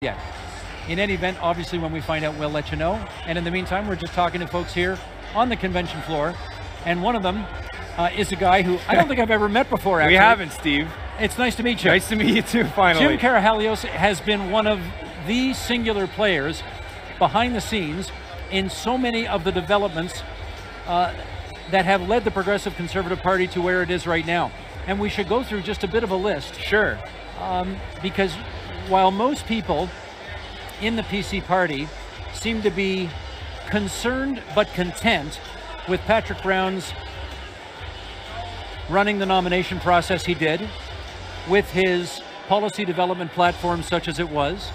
yet. In any event, obviously when we find out, we'll let you know. And in the meantime, we're just talking to folks here on the convention floor. And one of them is a guy who I don't think I've ever met before, actually. We haven't, Steve. It's nice to meet you. Nice to meet you too, finally. Jim Karahalios has been one of the singular players behind the scenes in so many of the developments that have led the Progressive Conservative Party to where it is right now. And we should go through just a bit of a list. Sure. Because while most people in the PC party seem to be concerned but content with Patrick Brown's running the nomination process he did, with his policy development platform such as it was,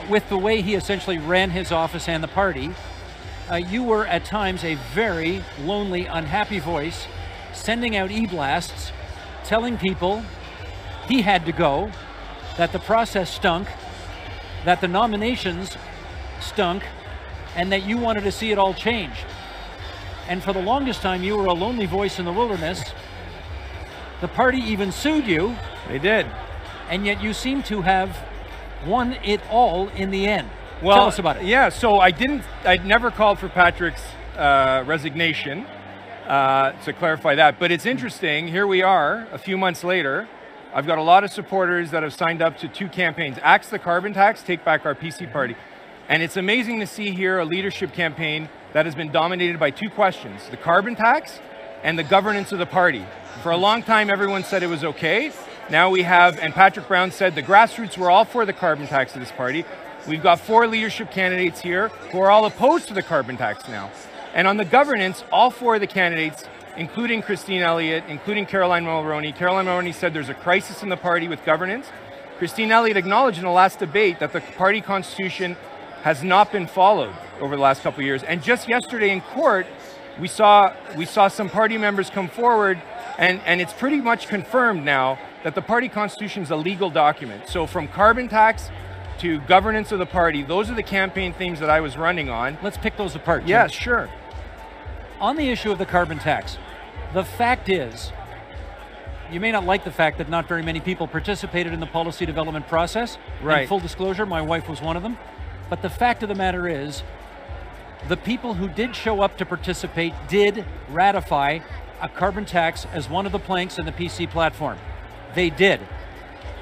with the way he essentially ran his office and the party, you were at times a very lonely, unhappy voice, sending out e-blasts, telling people he had to go, that the process stunk, that the nominations stunk, and that you wanted to see it all change. And for the longest time, you were a lonely voice in the wilderness. The party even sued you. They did. And yet you seem to have won it all in the end. Well, tell us about it. Yeah, so I'd never called for Patrick's resignation, to clarify that. But it's interesting, here we are, a few months later. I've got a lot of supporters that have signed up to 2 campaigns. Axe the Carbon Tax, Take Back Our PC Party. And it's amazing to see here a leadership campaign that has been dominated by 2 questions, the carbon tax and the governance of the party. For a long time, everyone said it was okay. Now we have, and Patrick Brown said the grassroots were all for the carbon tax of this party. We've got 4 leadership candidates here who are all opposed to the carbon tax now. And on the governance, all 4 of the candidates, including Christine Elliott, including Caroline Mulroney. Caroline Mulroney said there's a crisis in the party with governance. Christine Elliott acknowledged in the last debate that the party constitution has not been followed over the last couple of years. And just yesterday in court, we saw some party members come forward, and it's pretty much confirmed now that the party constitution is a legal document. So from carbon tax to governance of the party, those are the campaign themes that I was running on. Let's pick those apart. Jim. Yeah, sure. On the issue of the carbon tax, the fact is, you may not like the fact that not very many people participated in the policy development process. Right. And full disclosure, my wife was one of them. But the fact of the matter is, the people who did show up to participate did ratify a carbon tax as one of the planks in the PC platform. They did.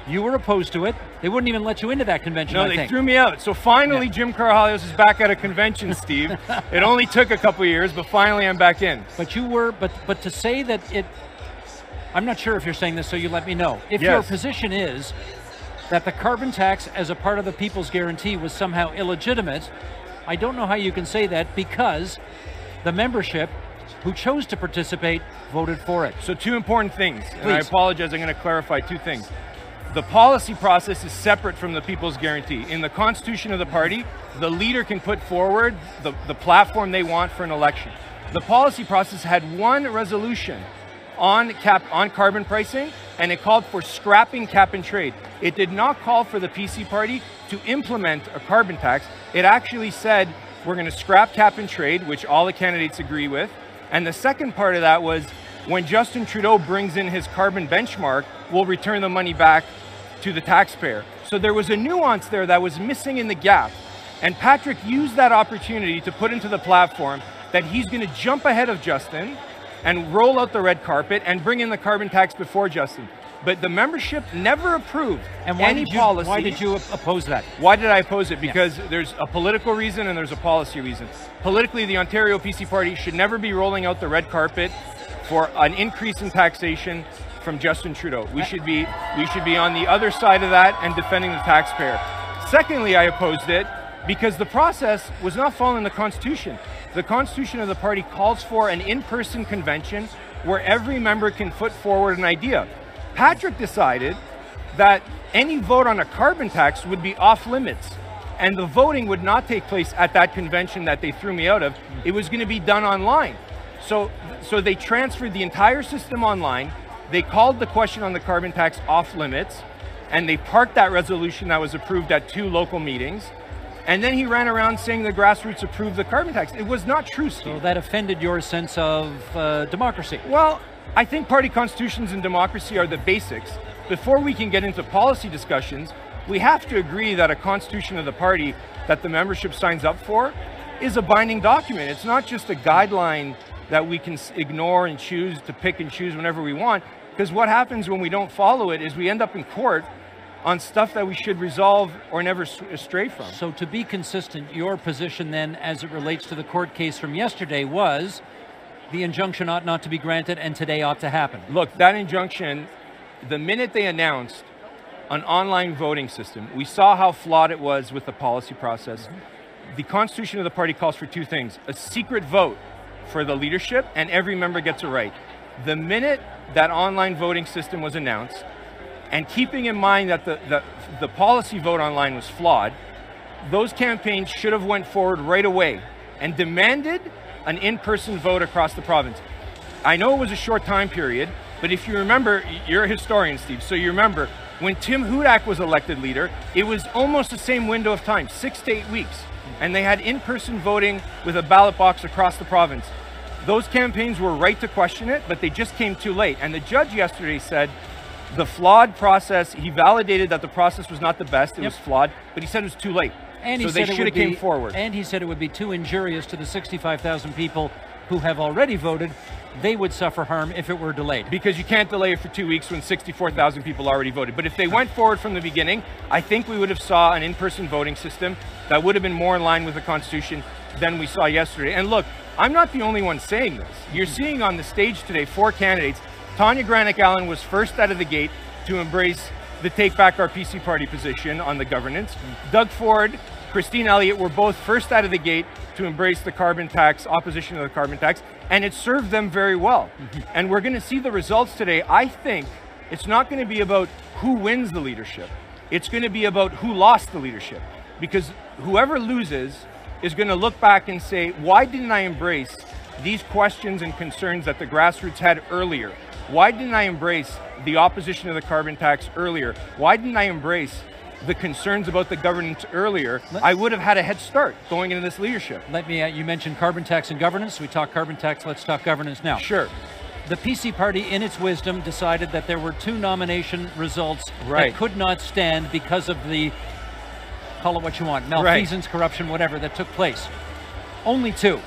You were opposed to it. They wouldn't even let you into that convention, No, they threw me out. So finally, Jim Karahalios is back at a convention, Steve. It only took a couple of years, but finally I'm back in. But you were, but to say that it, I'm not sure if you're saying this, so you let me know. If your position is that the carbon tax as a part of the People's Guarantee was somehow illegitimate, I don't know how you can say that because the membership who chose to participate voted for it. So 2 important things, and I apologize, I'm going to clarify 2 things. The policy process is separate from the People's Guarantee. In the constitution of the party, the leader can put forward the platform they want for an election. The policy process had 1 resolution on carbon pricing, and it called for scrapping cap and trade. It did not call for the PC party to implement a carbon tax. It actually said, we're going to scrap cap and trade, which all the candidates agree with. And the second part of that was, when Justin Trudeau brings in his carbon benchmark, we'll return the money back to the taxpayer. So there was a nuance there that was missing in the gap. And Patrick used that opportunity to put into the platform that he's going to jump ahead of Justin and roll out the red carpet and bring in the carbon tax before Justin. But the membership never approved any policy. Why did you oppose that? Why did I oppose it? Because there's a political reason and there's a policy reason. Politically, the Ontario PC party should never be rolling out the red carpet for an increase in taxation from Justin Trudeau. We should be on the other side of that and defending the taxpayer. Secondly, I opposed it because the process was not following the Constitution. The Constitution of the party calls for an in-person convention where every member can put forward an idea. Patrick decided that any vote on a carbon tax would be off limits, and the voting would not take place at that convention that they threw me out of. It was going to be done online. So they transferred the entire system online. They called the question on the carbon tax off limits, and they parked that resolution that was approved at 2 local meetings. And then he ran around saying the grassroots approved the carbon tax. It was not true, Steve. So that offended your sense of democracy. Well, I think party constitutions and democracy are the basics. Before we can get into policy discussions, we have to agree that a constitution of the party that the membership signs up for is a binding document. It's not just a guideline that we can ignore and choose to pick and choose whenever we want, because what happens when we don't follow it is we end up in court on stuff that we should resolve or never stray from. So to be consistent, your position then, as it relates to the court case from yesterday, was the injunction ought not to be granted and today ought to happen. Look, that injunction, the minute they announced an online voting system, we saw how flawed it was with the policy process. The constitution of the party calls for two things: a secret vote for the leadership, and every member gets a right. The minute that online voting system was announced, and keeping in mind that the policy vote online was flawed, those campaigns should have went forward right away and demanded an in-person vote across the province. I know it was a short time period, but if you remember, you're a historian, Steve, so you remember, when Tim Hudak was elected leader, it was almost the same window of time, 6 to 8 weeks. And they had in-person voting with a ballot box across the province. Those campaigns were right to question it, but they just came too late. And the judge yesterday said the flawed process, he validated that the process was not the best, it was flawed, but he said it was too late. And so they should have came forward. And he said it would be too injurious to the 65,000 people who have already voted. They would suffer harm if it were delayed. Because you can't delay it for 2 weeks when 64,000 people already voted. But if they went forward from the beginning, I think we would have saw an in-person voting system that would have been more in line with the Constitution than we saw yesterday. And look, I'm not the only one saying this. You're seeing on the stage today 4 candidates. Tanya Granick-Allen was first out of the gate to embrace the Take Back Our PC Party position on the governance. Doug Ford, Christine Elliott were both first out of the gate to embrace the carbon tax, opposition to the carbon tax, and it served them very well. And we're going to see the results today. I think it's not going to be about who wins the leadership. It's going to be about who lost the leadership. Because whoever loses is going to look back and say, why didn't I embrace these questions and concerns that the grassroots had earlier? Why didn't I embrace the opposition to the carbon tax earlier? Why didn't I embrace the concerns about the governance earlier? I would have had a head start going into this leadership. Let me, you mentioned carbon tax and governance. We talk carbon tax, let's talk governance now. Sure. The PC party, in its wisdom, decided that there were 2 nomination results that could not stand because of the, call it what you want, malfeasance, corruption, whatever, that took place. Only 2.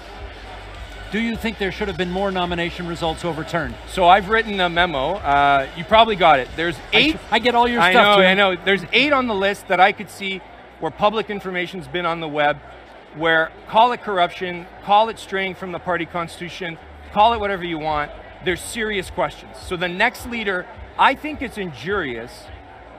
Do you think there should have been more nomination results overturned? So I've written a memo. You probably got it. There's 8. I get all your stuff. I know. There's 8 on the list that I could see where public information's been on the web, where call it corruption, call it straying from the party constitution, call it whatever you want. There's serious questions. So the next leader, I think it's injurious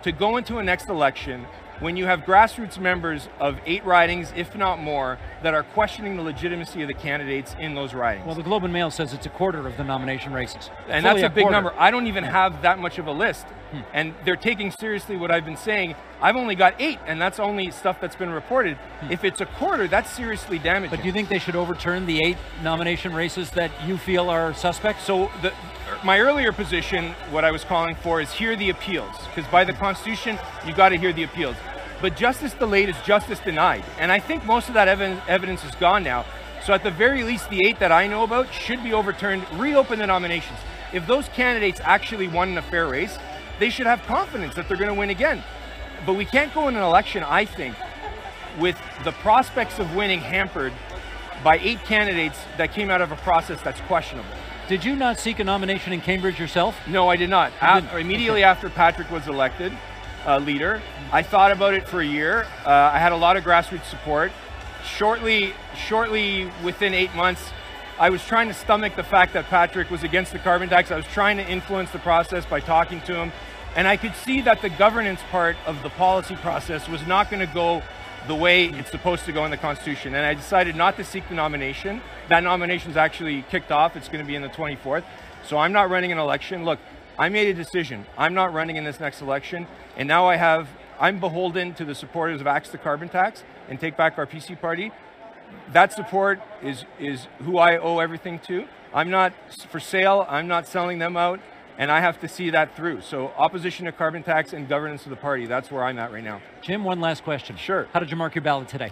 to go into a next election when you have grassroots members of 8 ridings, if not more, that are questioning the legitimacy of the candidates in those ridings. Well, the Globe and Mail says it's a quarter of the nomination races. And that's a big number. I don't even have that much of a list. And they're taking seriously what I've been saying. I've only got 8, and that's only stuff that's been reported. If it's a quarter, that's seriously damaging. But do you think they should overturn the 8 nomination races that you feel are suspect? So my earlier position, what I was calling for is hear the appeals, because by the Constitution, you got to hear the appeals. But justice delayed is justice denied. And I think most of that evidence is gone now. So at the very least, the 8 that I know about should be overturned, reopen the nominations. If those candidates actually won in a fair race, they should have confidence that they're going to win again. But we can't go in an election, I think, with the prospects of winning hampered by 8 candidates that came out of a process that's questionable. Did you not seek a nomination in Cambridge yourself? No, I did not. Immediately after Patrick was elected leader, I thought about it for a year. I had a lot of grassroots support. Shortly within 8 months, I was trying to stomach the fact that Patrick was against the carbon tax. I was trying to influence the process by talking to him. And I could see that the governance part of the policy process was not going to go the way it's supposed to go in the Constitution. And I decided not to seek the nomination. That nomination's actually kicked off. It's going to be in the 24th. So I'm not running an election. Look, I made a decision. I'm not running in this next election. And now I'm beholden to the supporters of Axe the Carbon Tax and Take Back Our PC Party. That support is who I owe everything to. I'm not for sale. I'm not selling them out. And I have to see that through. So opposition to carbon tax and governance of the party, that's where I'm at right now. Jim, one last question. Sure. How did you mark your ballot today?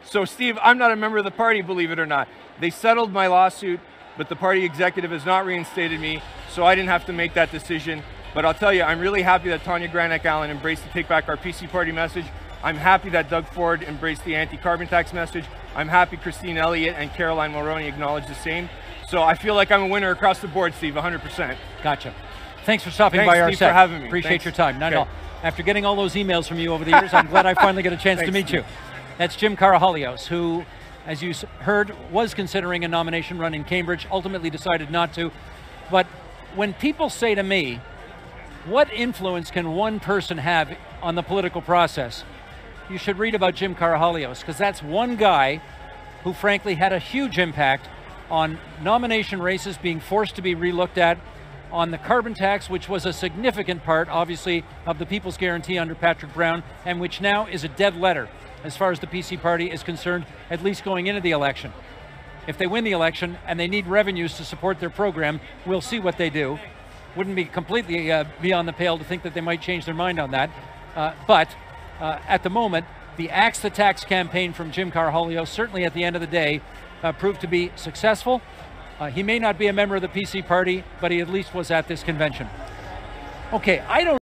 So Steve, I'm not a member of the party, believe it or not. They settled my lawsuit, but the party executive has not reinstated me, so I didn't have to make that decision. But I'll tell you, I'm really happy that Tanya Granick-Allen embraced the Take Back Our PC Party message. I'm happy that Doug Ford embraced the anti-carbon tax message. I'm happy Christine Elliott and Caroline Mulroney acknowledged the same. So I feel like I'm a winner across the board, Steve, 100%. Gotcha. Thanks for stopping by our Steve, set. for having me. Appreciate Thanks. your time. Not at Okay. all. After getting all those emails from you over the years, I'm glad I finally get a chance to meet you. That's Jim Karahalios, who, as you heard, was considering a nomination run in Cambridge, ultimately decided not to. But when people say to me, what influence can one person have on the political process? You should read about Jim Karahalios, because that's one guy who frankly had a huge impact on nomination races being forced to be relooked at, on the carbon tax, which was a significant part, obviously, of the People's Guarantee under Patrick Brown, and which now is a dead letter as far as the PC party is concerned, at least going into the election. If they win the election and they need revenues to support their program, we'll see what they do. Wouldn't be completely beyond the pale to think that they might change their mind on that. But at the moment, the Axe the Tax campaign from Jim Karahalios, certainly at the end of the day, proved to be successful. He may not be a member of the PC party, but he at least was at this convention. Okay, I don't